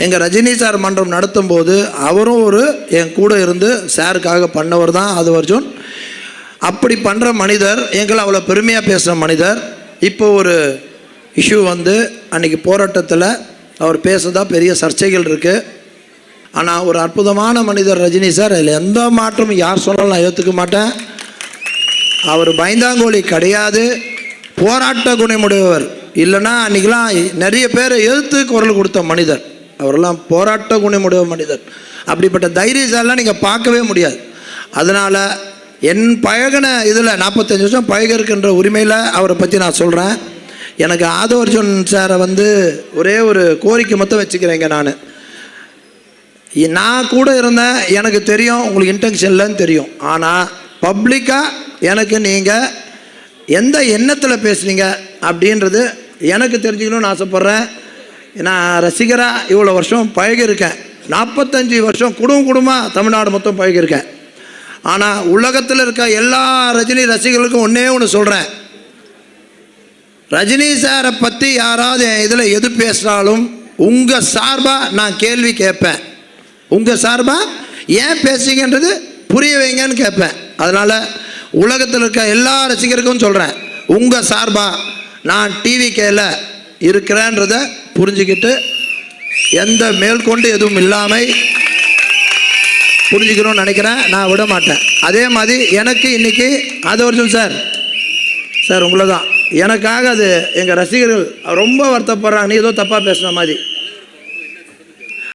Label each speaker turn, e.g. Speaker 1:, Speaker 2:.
Speaker 1: எங்கள் ரஜினி சார் மன்றம் நடத்தும் போது அவரும் என் கூட இருந்து சாருக்காக பண்ணவர் தான் ஆதவ அர்ஜுன். அப்படி பண்ணுற மனிதர், எங்களை அவ்வளோ பெருமையாக பேசுகிற மனிதர். இப்போ ஒரு இஷ்யூ அன்றைக்கி போராட்டத்தில் அவர் பேசுகிறதா பெரிய சர்ச்சைகள் இருக்குது. ஆனால் ஒரு அற்புதமான மனிதர் ரஜினி சார். அதில் எந்த மாற்றமும் யார் சொன்னாலும் நான் ஏற்றுக்க மாட்டேன். அவர் பயந்தாங்கோலி கிடையாது, போராட்ட குணமுடையவர். இல்லைன்னா அன்றைக்கெலாம் நிறைய பேரை எதிர்த்து குரல் கொடுத்த மனிதர். அவரெல்லாம் போராட்ட குணமுடைய மனிதர். அப்படிப்பட்ட தைரியசாலாம் நீங்கள் பார்க்கவே முடியாது. அதனால் என் பழகின இதில் 45 வருஷம் பழகிருக்கின்ற உரிமையில் அவரை பற்றி நான் சொல்கிறேன். எனக்கு ஆதவ அர்ஜுன் சாரை ஒரே ஒரு கோரிக்கை மட்டும் வச்சுக்கிறேங்க. நான் கூட இருந்தேன், எனக்கு தெரியும் உங்களுக்கு இன்டென்ஷன் இல்லைன்னு தெரியும். ஆனால் பப்ளிக்காக எனக்கு நீங்கள் எந்த எண்ணத்தில் பேசுனீங்க அப்படின்றது எனக்கு தெரிஞ்சுக்கணும்னு ஆசைப்பட்றேன். நான் ரசிகராக இவ்வளோ வருஷம் பழகிருக்கேன். 45 வருஷம் குடும்பமாக தமிழ்நாடு மொத்தம் பழகிருக்கேன். ஆனால் உலகத்தில் இருக்க எல்லா ரஜினி ரசிகர்களுக்கும் ஒன்றே ஒன்று சொல்கிறேன். ரஜினி சாரை பற்றி யாராவது இதில் எது பேசினாலும் உங்கள் சார்பாக நான் கேள்வி கேட்பேன். உங்கள் சார்பாக ஏன் பேசுங்கன்றது புரிய வைங்கன்னு கேட்பேன். அதனால் உலகத்தில் இருக்க எல்லா ரசிகருக்கும் சொல்கிறேன், உங்கள் சார்பாக நான் டிவிகேயில் இருக்கிறேன்றதை புரிஞ்சுக்கிட்டு எந்த மேற்கொண்டு எதுவும் இல்லாமல் புரிஞ்சுக்கணும்னு நினைக்கிறேன். நான் விட மாட்டேன். அதே மாதிரி எனக்கு இன்றைக்கி ஆதவ அர்ஜுன் சார் உங்களை தான் எனக்காக அது எங்கள் ரசிகர்கள் ரொம்ப வருத்தப்படுறாங்க, நீ ஏதோ தப்பாக பேசுன மாதிரி.